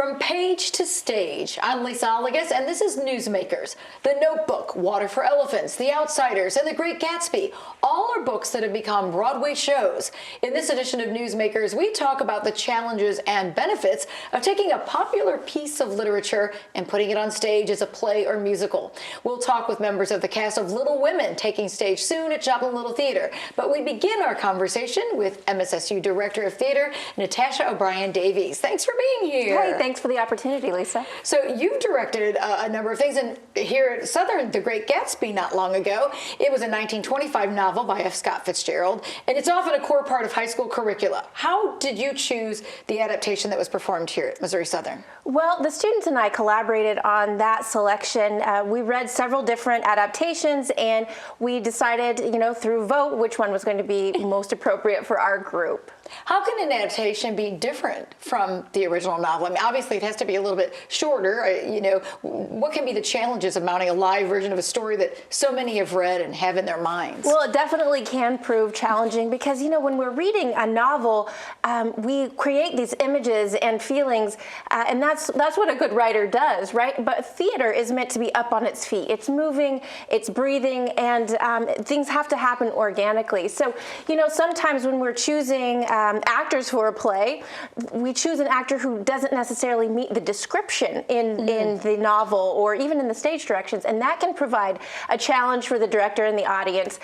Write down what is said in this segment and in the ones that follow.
From page to stage, I'm Lisa Allegas, and this is Newsmakers. The Notebook, Water for Elephants, The Outsiders, and The Great Gatsby all are books that have become Broadway shows. In this edition of Newsmakers, we talk about the challenges and benefits of taking a popular piece of literature and putting it on stage as a play or musical. We'll talk with members of the cast of Little Women, taking stage soon at Joplin Little Theater. But we begin our conversation with MSSU Director of Theater, Natasha O'Brien Davies. Thanks for being here. Hey, thanks for the opportunity, Lisa. So you've directed a number of things, and here at Southern, The Great Gatsby not long ago. It was a 1925 novel by F. Scott Fitzgerald, and it's often a core part of high school curricula. How did you choose the adaptation that was performed here at Missouri Southern? Well, the students and I collaborated on that selection. We read several different adaptations, and we decided, through vote, which one was going to be most appropriate for our group. How can an adaptation be different from the original novel? I mean, obviously it has to be a little bit shorter. What can be the challenges of mounting a live version of a story that so many have read and have in their minds? Well, it definitely can prove challenging because, when we're reading a novel, we create these images and feelings, and that's what a good writer does, right? But theater is meant to be up on its feet. It's moving, it's breathing, and things have to happen organically. So, sometimes when we're choosing actors for a play, we choose an actor who doesn't necessarily meet the description in the novel or even in the stage directions, and that can provide a challenge for the director and the audience.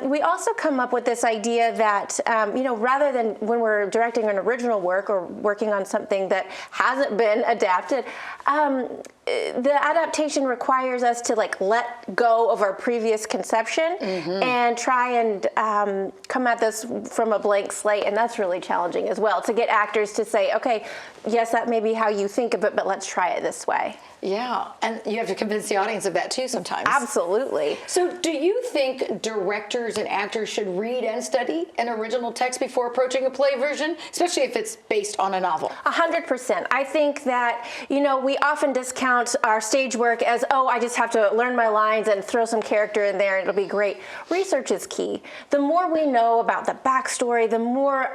We also come up with this idea that, rather than when we're directing an original work or working on something that hasn't been adapted, the adaptation requires us to let go of our previous conception and try and come at this from a blank slate, and that's really challenging as well, to get actors to say, okay, yes, that may be how you think of it, but let's try it this way. Yeah, and you have to convince the audience of that too sometimes. Absolutely. So do you think directors and actors should read and study an original text before approaching a play version, especially if it's based on a novel? 100%. I think that, we often discount our stage work as, I just have to learn my lines and throw some character in there and it'll be great. Research is key. The more we know about the backstory, the more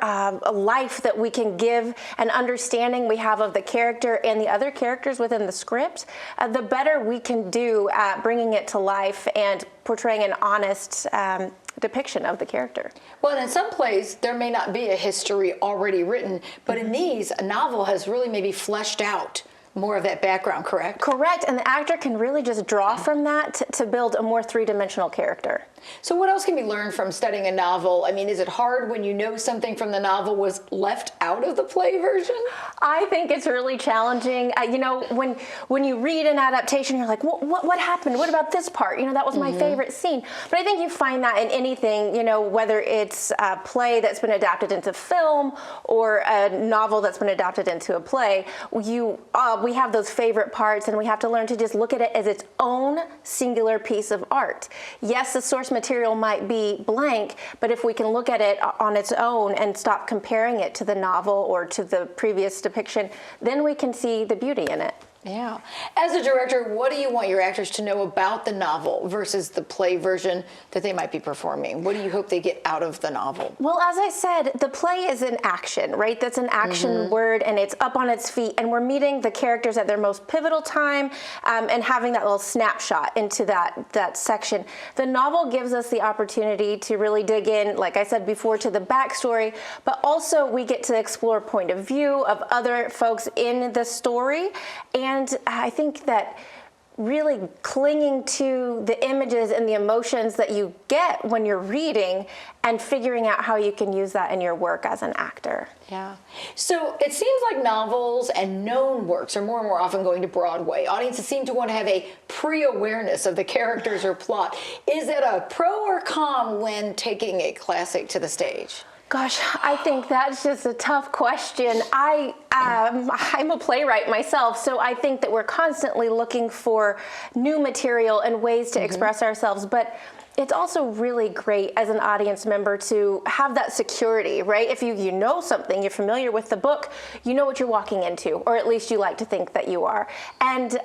life that we can give and understanding we have of the character and the other characters within the script, the better we can do at bringing it to life and portraying an honest depiction of the character. Well, in some plays, there may not be a history already written, but in these, a novel has really maybe fleshed out more of that background, correct? Correct, and the actor can really just draw from that to build a more three-dimensional character. So what else can be learned from studying a novel? I mean, is it hard when you know something from the novel was left out of the play version? I think it's really challenging. When you read an adaptation, you're like, what happened? What about this part? That was my favorite scene. But I think you find that in anything, whether it's a play that's been adapted into film or a novel that's been adapted into a play, we have those favorite parts, and we have to learn to just look at it as its own singular piece of art. Yes, the source material might be blank, but if we can look at it on its own and stop comparing it to the novel or to the previous depiction, then we can see the beauty in it. Yeah. As a director, what do you want your actors to know about the novel versus the play version that they might be performing? What do you hope they get out of the novel? Well, as I said, the play is an action, right? That's an action word, and it's up on its feet, and we're meeting the characters at their most pivotal time and having that little snapshot into that section. The novel gives us the opportunity to really dig in, like I said before, to the backstory, but also we get to explore point of view of other folks in the story. And I think that really clinging to the images and the emotions that you get when you're reading and figuring out how you can use that in your work as an actor. Yeah. So it seems like novels and known works are more and more often going to Broadway. Audiences seem to want to have a pre-awareness of the characters or plot. Is it a pro or con when taking a classic to the stage? Gosh, I think that's just a tough question. I'm a playwright myself, so I think that we're constantly looking for new material and ways to express ourselves, but it's also really great as an audience member to have that security, right? If you know something, you're familiar with the book, you know what you're walking into, or at least you like to think that you are. And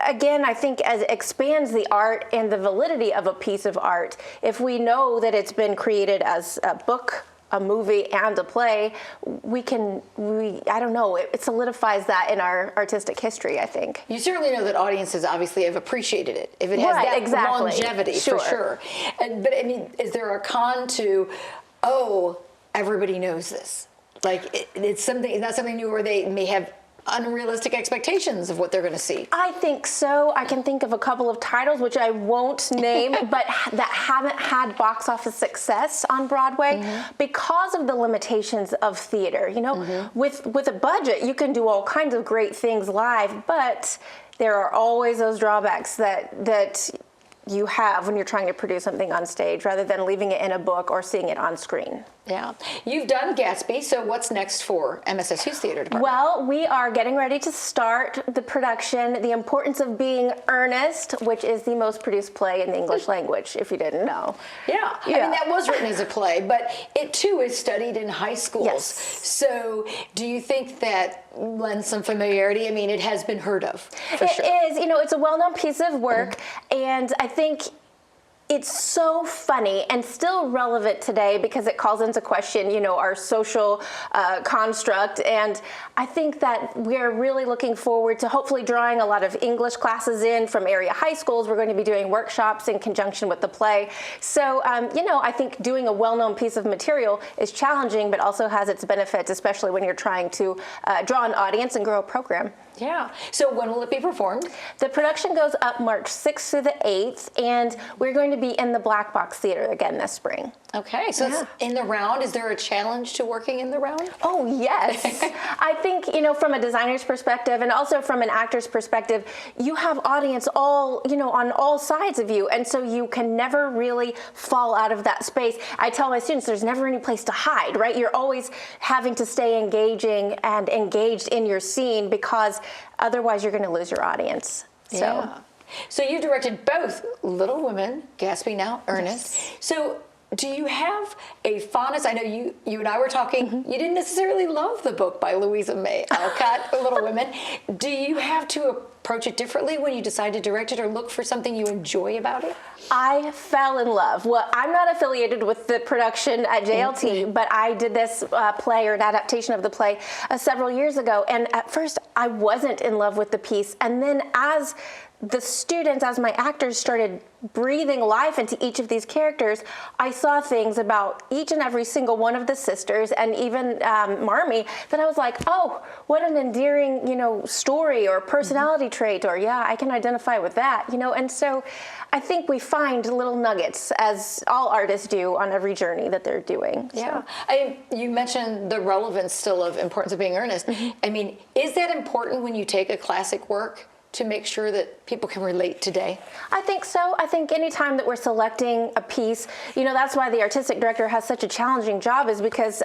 again, I think as it expands the art and the validity of a piece of art, if we know that it's been created as a book a movie and a play, I don't know, it solidifies that in our artistic history, I think. You certainly know that audiences obviously have appreciated it if it has that longevity, for sure. But I mean, is there a con to, oh, everybody knows this? Like it's not something new, or they may have unrealistic expectations of what they're going to see? I think so. I can think of a couple of titles, which I won't name, but that haven't had box office success on Broadway because of the limitations of theater. You know, with a budget, you can do all kinds of great things live, but there are always those drawbacks that you have when you're trying to produce something on stage rather than leaving it in a book or seeing it on screen. Yeah. You've done Gatsby, so what's next for MSSU's theater department? Well, we are getting ready to start the production, The Importance of Being Earnest, which is the most produced play in the English language, if you didn't know. Yeah. I mean, that was written as a play, but it too is studied in high schools. Yes. So do you think that lends some familiarity? I mean, it has been heard of, for sure. It is. You know, it's a well-known piece of work, and I think it's so funny and still relevant today because it calls into question, you know, our social construct. And I think that we're really looking forward to hopefully drawing a lot of English classes in from area high schools. We're going to be doing workshops in conjunction with the play. So, you know, I think doing a well-known piece of material is challenging, but also has its benefits, especially when you're trying to draw an audience and grow a program. Yeah. So when will it be performed? The production goes up March 6th through the 8th, and we're going to be in the Black Box Theater again this spring. Okay, so it's in the round. Is there a challenge to working in the round? Oh, yes. I think, you know, from a designer's perspective and also from an actor's perspective, you have audience all, you know, on all sides of you. And so you can never really fall out of that space. I tell my students there's never any place to hide, right? You're always having to stay engaging and engaged in your scene because otherwise you're going to lose your audience. Yeah. So you directed both Little Women, Gatsby now, Ernest. Yes. So do you have a fondness? I know you and I were talking, you didn't necessarily love the book by Louisa May Alcott, Little Women. Do you have to approach it differently when you decide to direct it or look for something you enjoy about it? I fell in love. Well, I'm not affiliated with the production at JLT, but I did this play or an adaptation of the play several years ago. And at first I wasn't in love with the piece. And then as the students, as my actors started breathing life into each of these characters, I saw things about each and every single one of the sisters and even Marmee that I was like, oh, what an endearing, you know, story or personality trait, or yeah, I can identify with that, you know. And so I think we find little nuggets, as all artists do, on every journey that they're doing. Yeah. You mentioned the relevance still of Importance of Being Earnest. I mean, is that important when you take a classic work to make sure that people can relate today? I think so. I think anytime that we're selecting a piece, you know, that's why the artistic director has such a challenging job, is because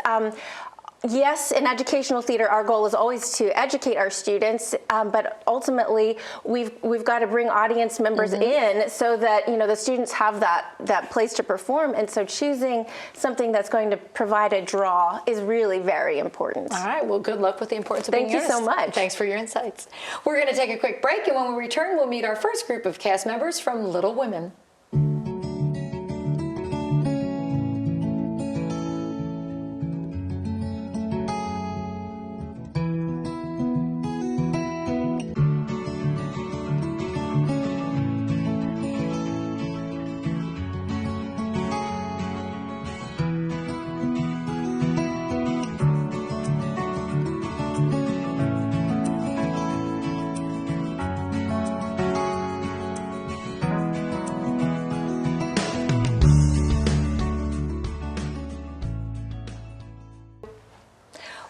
yes, in educational theater, our goal is always to educate our students, but ultimately we've got to bring audience members in so that, you know, the students have that place to perform. And so choosing something that's going to provide a draw is really very important. All right. Well, good luck with The Importance of Being Earnest. Thank you so much. Thanks for your insights. We're going to take a quick break, and when we return, we'll meet our first group of cast members from Little Women.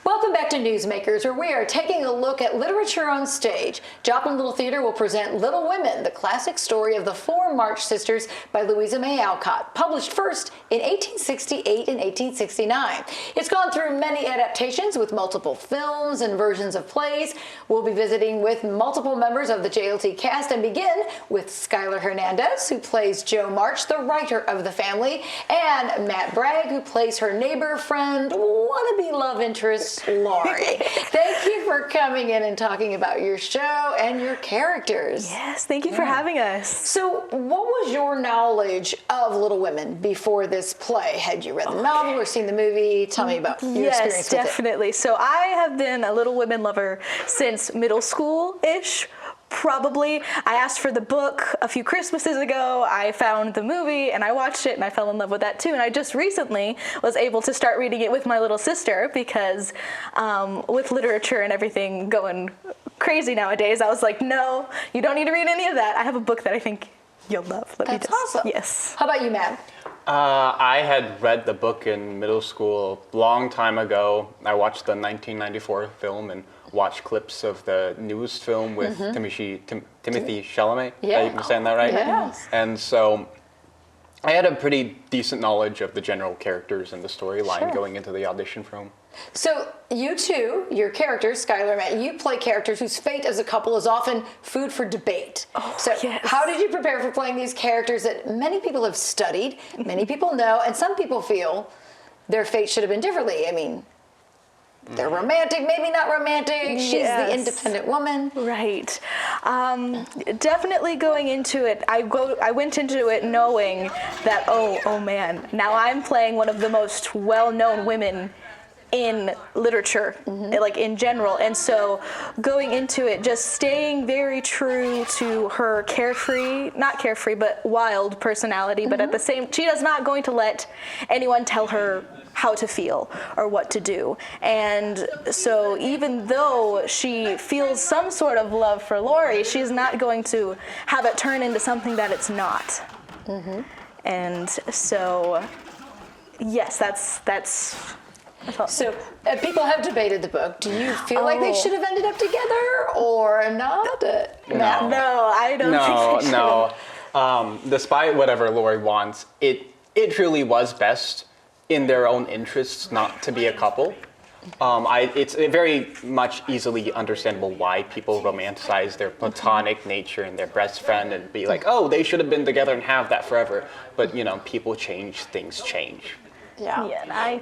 Welcome back to Newsmakers, where we are taking a look at literature on stage. Joplin Little Theater will present Little Women, the classic story of the four March sisters by Louisa May Alcott, published first in 1868 and 1869. It's gone through many adaptations with multiple films and versions of plays. We'll be visiting with multiple members of the JLT cast and begin with Skylar Hernandez, who plays Jo March, the writer of the family, and Matt Bragg, who plays her neighbor, friend, wannabe love interest, Laura. Lori. Thank you for coming in and talking about your show and your characters. Yes, thank you for having us. So what was your knowledge of Little Women before this play? Had you read the novel or seen the movie? Tell me about your experience Yes, with definitely. So I have been a Little Women lover since middle school-ish. Probably. I asked for the book a few Christmases ago. I found the movie and I watched it and I fell in love with that too. And I just recently was able to start reading it with my little sister because with literature and everything going crazy nowadays, I was like, no, you don't need to read any of that. I have a book that I think you'll love. That's awesome. Yes. How about you, Matt? I had read the book in middle school a long time ago. I watched the 1994 film and watched clips of the newest film with Timothy Chalamet. Yeah. Am I saying that right? Yes. And so I had a pretty decent knowledge of the general characters and the storyline going into the audition film. So you two, your characters, Skylar and Matt, you play characters whose fate as a couple is often food for debate. So yes. how did you prepare for playing these characters that many people have studied, many people know, and some people feel their fate should have been differently? I mean, they're romantic, maybe not romantic. She's the independent woman. Right. Definitely going into it, I went into it knowing that, oh man, now I'm playing one of the most well-known women in literature, like in general. And so going into it, just staying very true to her not carefree, but wild personality. But at the same, she is not going to let anyone tell her how to feel or what to do. And so even though she feels some sort of love for Lori, she's not going to have it turn into something that it's not. And so, yes, that's So people have debated the book. Do you feel like they should have ended up together or not? Matt? No, I don't think they should. No. Despite whatever Lori wants, it truly was best in their own interests not to be a couple. It's very much easily understandable why people romanticize their platonic nature and their best friend and be like, oh, they should have been together and have that forever. But, people change, things change. Yeah. Yeah,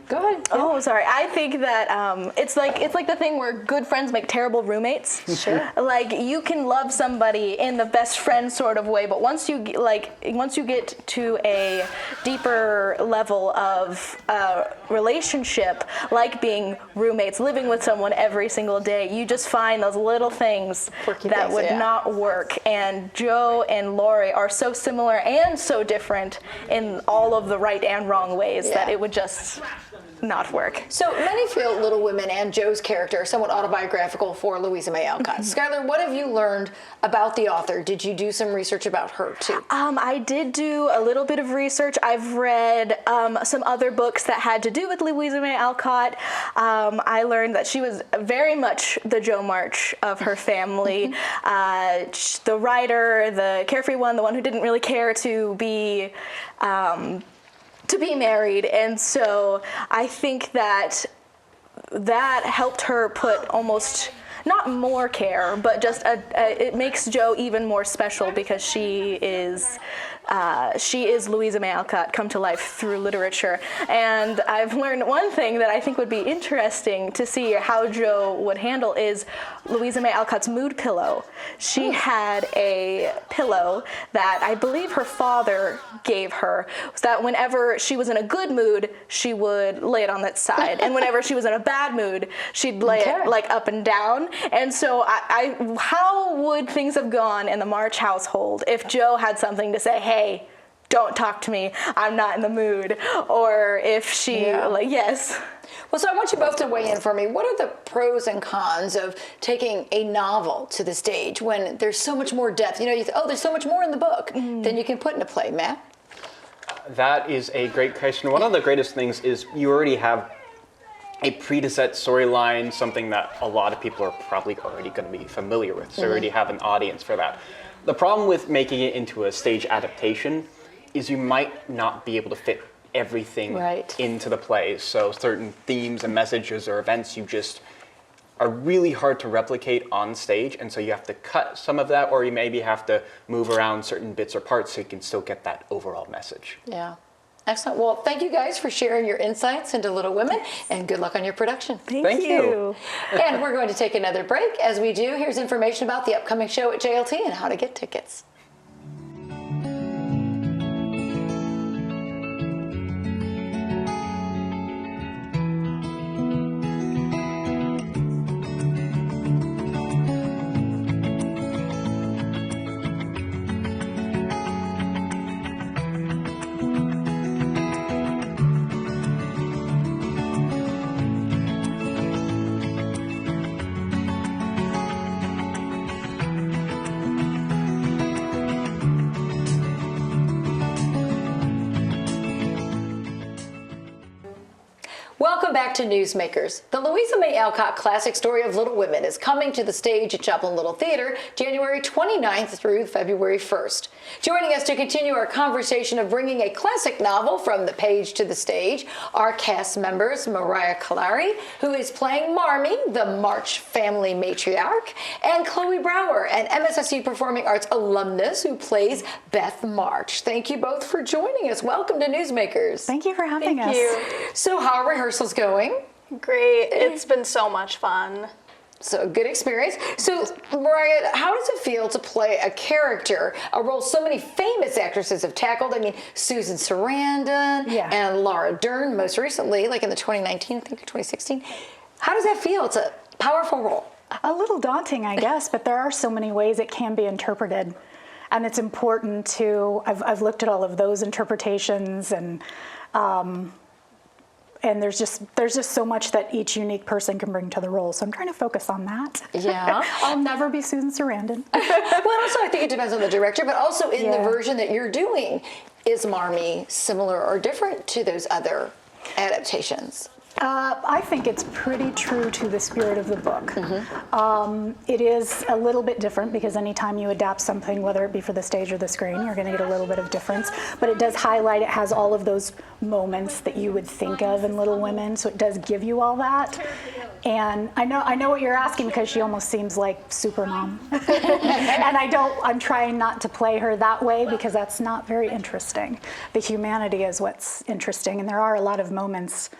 Go ahead. Oh, sorry. I think that it's like the thing where good friends make terrible roommates. Sure. Like you can love somebody in the best friend sort of way, but once you get to a deeper level of relationship, like being roommates, living with someone every single day, you just find those little things that would not work. And Joe and Lori are so similar and so different in all of the right and wrong ways that it would just not work. So many feel Little Women and Joe's character are somewhat autobiographical for Louisa May Alcott. Skylar, what have you learned about the author? Did you do some research about her too? I did do a little bit of research. I've read some other books that had to do with Louisa May Alcott. I learned that she was very much the Jo March of her family. The writer, the carefree one, the one who didn't really care to be married, and so I think that helped her put almost not more care, but just it makes Jo even more special because she is Louisa May Alcott come to life through literature. And I've learned one thing that I think would be interesting to see how Jo would handle is Louisa May Alcott's mood pillow. She had a pillow that I believe her father gave her, so that whenever she was in a good mood, she would lay it on that side. And whenever she was in a bad mood, she'd lay it like up and down. And so how would things have gone in the March household if Jo had something to say, hey, don't talk to me, I'm not in the mood, or if she, yes. Well, so I want you both to weigh in for me. What are the pros and cons of taking a novel to the stage when there's so much more depth? You think, there's so much more in the book than you can put in a play. Matt? That is a great question. One of the greatest things is you already have a preset storyline, something that a lot of people are probably already going to be familiar with, so you already have an audience for that. The problem with making it into a stage adaptation is you might not be able to fit everything into the play. So certain themes and messages or events you just are really hard to replicate on stage, and so you have to cut some of that, or you maybe have to move around certain bits or parts so you can still get that overall message. Yeah. Excellent. Well, thank you guys for sharing your insights into Little Women, and good luck on your production. Thank you. And we're going to take another break. As we do, here's information about the upcoming show at JLT and how to get tickets. Welcome back to Newsmakers. The Louisa May Alcott classic story of Little Women is coming to the stage at Joplin Little Theater January 29th through February 1st. Joining us to continue our conversation of bringing a classic novel from the page to the stage are cast members Mariah Calari, who is playing Marmee, the March family matriarch, and Chloe Brower, an MSSU Performing Arts alumnus who plays Beth March. Thank you both for joining us. Welcome to Newsmakers. Thank you for having us. So how are rehearsals going? Great. It's been so much fun. So good experience. So Mariah, how does it feel to play a character, a role so many famous actresses have tackled? I mean, Susan Sarandon and Laura Dern most recently, like in the 2019, I think 2016. How does that feel? It's a powerful role. A little daunting, I guess, but there are so many ways it can be interpreted. And it's important to, I've looked at all of those interpretations, and there's just so much that each unique person can bring to the role. So I'm trying to focus on that. Yeah. I'll never be Susan Sarandon. Well, also I think it depends on the director, but also in the version that you're doing, is Marmee similar or different to those other adaptations? I think it's pretty true to the spirit of the book. It is a little bit different because anytime you adapt something, whether it be for the stage or the screen, you're going to get a little bit of difference. But it does highlight, it has all of those moments that you would think of in Little Women, so it does give you all that. And I know what you're asking, because she almost seems like Supermom. And I'm trying not to play her that way, because that's not very interesting. The humanity is what's interesting, and there are a lot of moments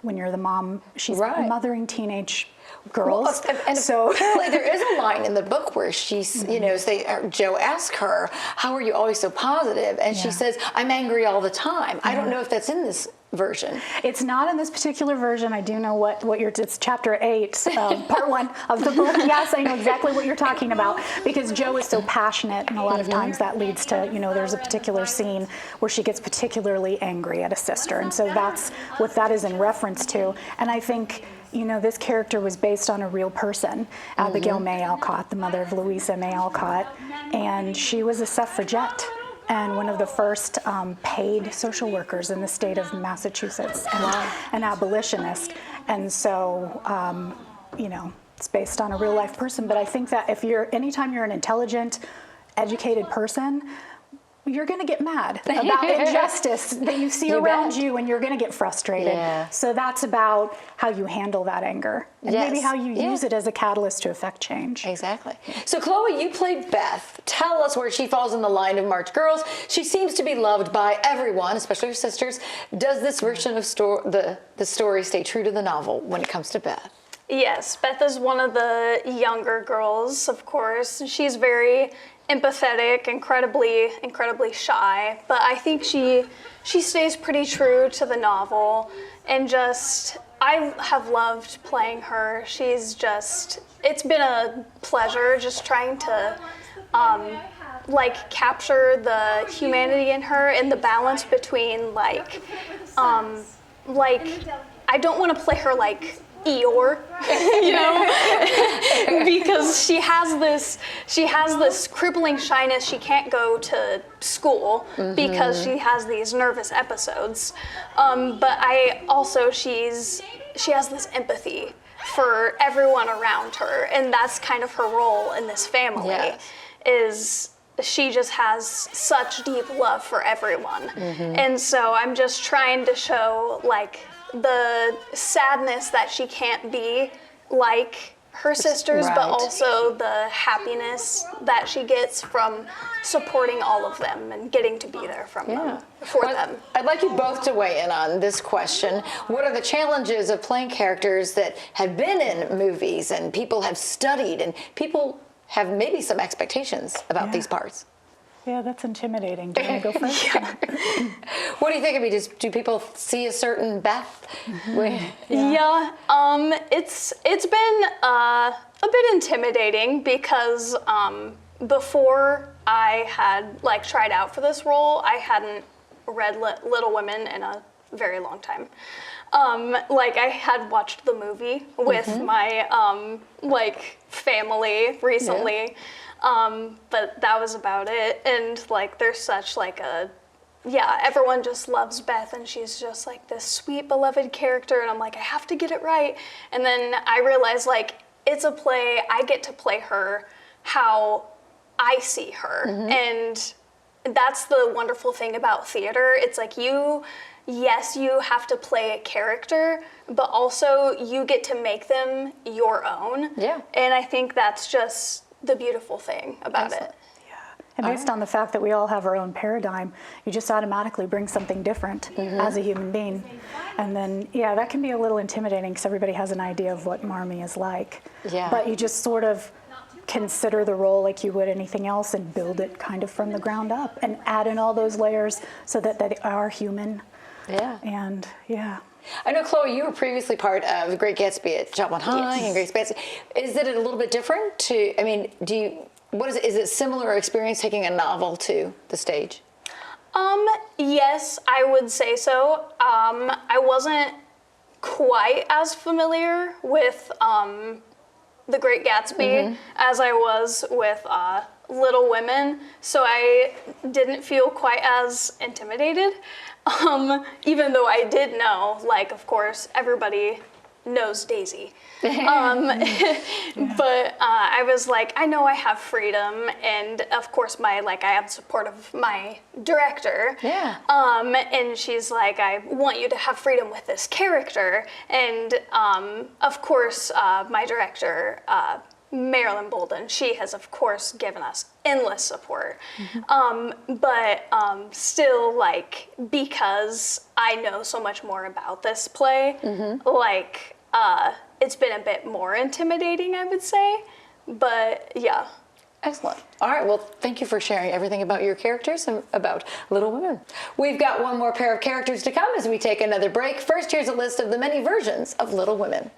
when you're the mom, she's mothering teenage girls. Well, and so apparently there is a line in the book where she's, Joe asks her, "How are you always so positive?" And she says, "I'm angry all the time." I don't know if that's in this version. It's not in this particular version. I do know it's chapter 8, part 1 of the book. Yes, I know exactly what you're talking about, because Joe is so passionate, and a lot of times that leads to, there's a particular scene where she gets particularly angry at a sister, and so that's what that is in reference to. And I think, this character was based on a real person, Abigail May Alcott, the mother of Louisa May Alcott, and she was a suffragette and one of the first paid social workers in the state of Massachusetts, and an abolitionist. And so, it's based on a real life person. But I think that anytime you're an intelligent, educated person, you're going to get mad about injustice that you see around you, and you're going to get frustrated. So that's about how you handle that anger, and maybe how you use it as a catalyst to affect change. Exactly. So Chloe, you played Beth. Tell us where she falls in the line of March girls. She seems to be loved by everyone, especially her sisters. Does this version of the story stay true to the novel when it comes to Beth? Yes, Beth is one of the younger girls, of course. She's very empathetic, incredibly shy, but I think she stays pretty true to the novel, and I have loved playing her. It's been a pleasure just trying to capture the humanity in her, and the balance between I don't want to play her like Eeyore, because she has this crippling shyness. She can't go to school because she has these nervous episodes. But she has this empathy for everyone around her, and that's kind of her role in this family. Is she just has such deep love for everyone, and so I'm just trying to show the sadness that she can't be like her sisters, but Right. also the happiness that she gets from supporting all of them and getting to be there for them. I'd like you both to weigh in on this question. What are the challenges of playing characters that have been in movies and people have studied and people have maybe some expectations about these parts? Yeah, that's intimidating. Do you want to go first? What do you think of me? Do people see a certain Beth? Yeah, it's been a bit intimidating because before I had tried out for this role, I hadn't read Little Women in a very long time. I had watched the movie with my family recently. But that was about it. And there's such everyone just loves Beth and she's just this sweet beloved character, and I'm I have to get it right. And then I realized it's a play, I get to play her how I see her. And that's the wonderful thing about theater. It's you have to play a character, but also you get to make them your own. Yeah. And I think that's just the beautiful thing about it. And based on the fact that we all have our own paradigm, you just automatically bring something different as a human being. And then, that can be a little intimidating because everybody has an idea of what Marmee is like. Yeah. But you just sort of consider the role like you would anything else and build it kind of from the ground up and add in all those layers so that they are human. Yeah. And I know, Chloe, you were previously part of The Great Gatsby at Joplin High and Great Gatsby. Is it a little bit different is it similar experience taking a novel to the stage? Yes, I would say so. I wasn't quite as familiar with The Great Gatsby as I was with Little Women, so I didn't feel quite as intimidated. Even though I did know, of course, everybody knows Daisy. But I was I know I have freedom, and of course I had support of my director. Yeah. And she's I want you to have freedom with this character, and of course my director, Marilyn Bolden, she has of course given us endless support. But still because I know so much more about this play, it's been a bit more intimidating, I would say, but yeah. Excellent. All right, well, thank you for sharing everything about your characters and about Little Women. We've got one more pair of characters to come as we take another break. First, here's a list of the many versions of Little Women.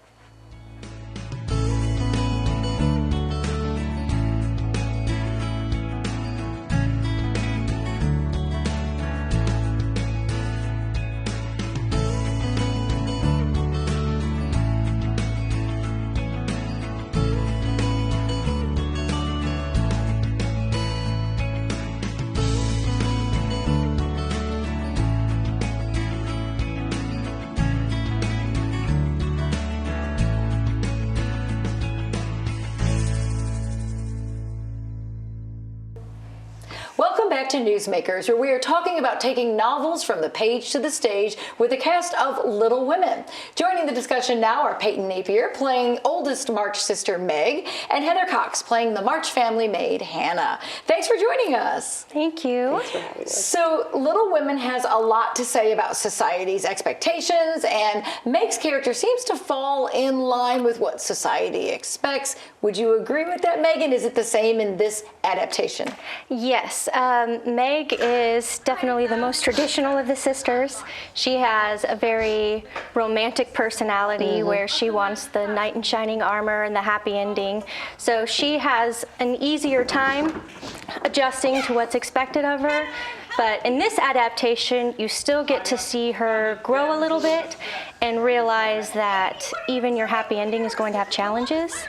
Welcome back to Newsmakers, where we are talking about taking novels from the page to the stage with the cast of Little Women. Joining the discussion now are Peyton Napier playing oldest March sister Meg, and Heather Cox playing the March family maid Hannah. Thanks for joining us. Thank you. Thanks for having us. So Little Women has a lot to say about society's expectations, and Meg's character seems to fall in line with what society expects. Would you agree with that, Megan? Is it the same in this adaptation? Yes, Meg is definitely the most traditional of the sisters. She has a very romantic personality where she wants the knight in shining armor and the happy ending. So she has an easier time adjusting to what's expected of her. But in this adaptation, you still get to see her grow a little bit and realize that even your happy ending is going to have challenges.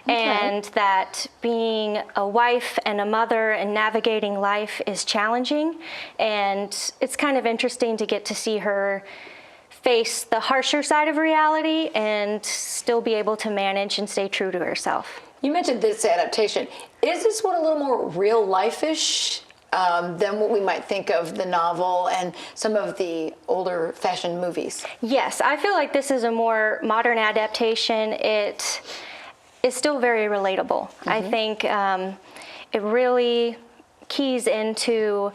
And that being a wife and a mother and navigating life is challenging. And it's kind of interesting to get to see her face the harsher side of reality and still be able to manage and stay true to herself. You mentioned this adaptation. Is this one a little more real life-ish than what we might think of the novel and some of the older fashioned movies? Yes, I feel like this is a more modern adaptation. is still very relatable. I think it really keys into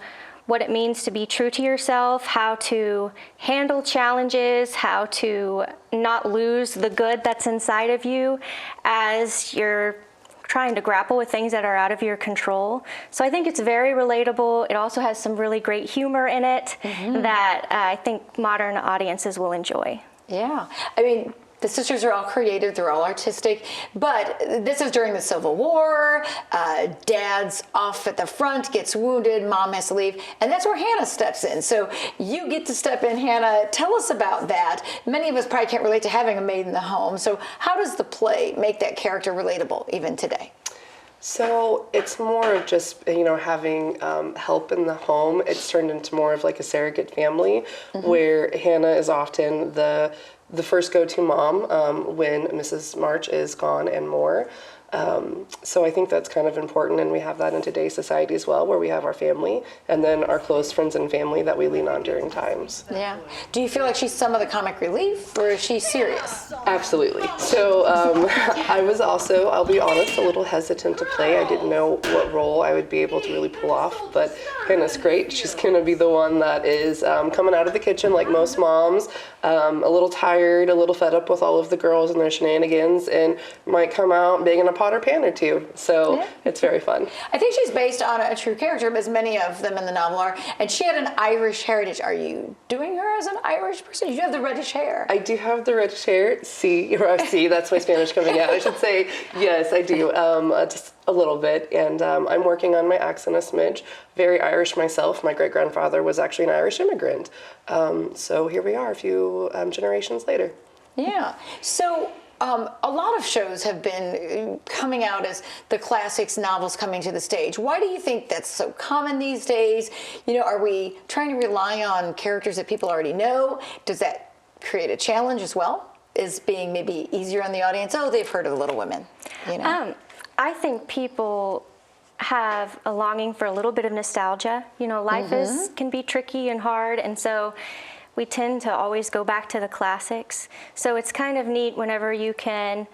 what it means to be true to yourself, how to handle challenges, how to not lose the good that's inside of you as you're trying to grapple with things that are out of your control. So I think it's very relatable. It also has some really great humor in it that I think modern audiences will enjoy. Yeah. I mean, the sisters are all creative, they're all artistic, but this is during the Civil War. Dad's off at the front, gets wounded, mom has to leave, and that's where Hannah steps in. So you get to step in, Hannah. Tell us about that. Many of us probably can't relate to having a maid in the home. So how does the play make that character relatable even today? So it's more of just, having help in the home. It's turned into more of like a surrogate family where Hannah is often the first go-to mom when Mrs. March is gone and more. So I think that's kind of important, and we have that in today's society as well, where we have our family and then our close friends and family that we lean on during times. Yeah. Do you feel like she's some of the comic relief, or is she serious? Absolutely. So I was also, I'll be honest, a little hesitant to play. I didn't know what role I would be able to really pull off, but Hannah's great. She's going to be the one that is coming out of the kitchen like most moms, a little tired, a little fed up with all of the girls and their shenanigans, and might come out banging a pot or pan or two. So it's very fun. I think she's based on a true character, as many of them in the novel are, and she had an Irish heritage. Are you doing her as an Irish person? You have the reddish hair. I do have the reddish hair. See, that's my Spanish coming out. I should say, yes, I do, just a little bit, and I'm working on my accent a smidge. Very Irish myself. My great-grandfather was actually an Irish immigrant. So here we are a few generations later. Yeah. So a lot of shows have been coming out as the classics, novels coming to the stage. Why do you think that's so common these days? Are we trying to rely on characters that people already know? Does that create a challenge as well? Is being maybe easier on the audience? Oh, they've heard of Little Women. I think people have a longing for a little bit of nostalgia. Life can be tricky and hard, and so we tend to always go back to the classics. So it's kind of neat whenever you can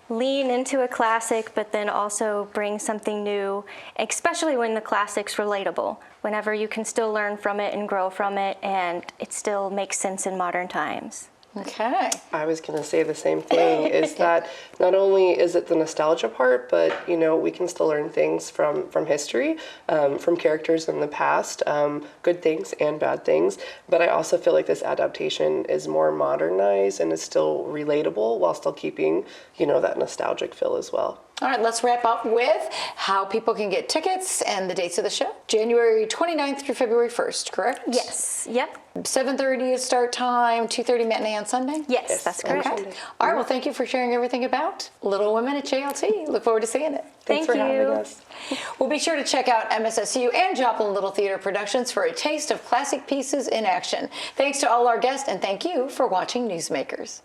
lean into a classic, but then also bring something new, especially when the classic's relatable, whenever you can still learn from it and grow from it, and it still makes sense in modern times. Okay. I was going to say the same thing, is that not only is it the nostalgia part, but, we can still learn things from history, from characters in the past, good things and bad things. But I also feel like this adaptation is more modernized and is still relatable while still keeping, that nostalgic feel as well. All right, let's wrap up with how people can get tickets and the dates of the show. January 29th through February 1st, correct? Yes. Yep. 7:30 is start time, 2:30 matinee on Sunday? Yes, that's correct. Okay. All right, well, thank you for sharing everything about Little Women at JLT. Look forward to seeing it. Thanks for having us. Well, be sure to check out MSSU and Joplin Little Theater Productions for a taste of classic pieces in action. Thanks to all our guests, and thank you for watching Newsmakers.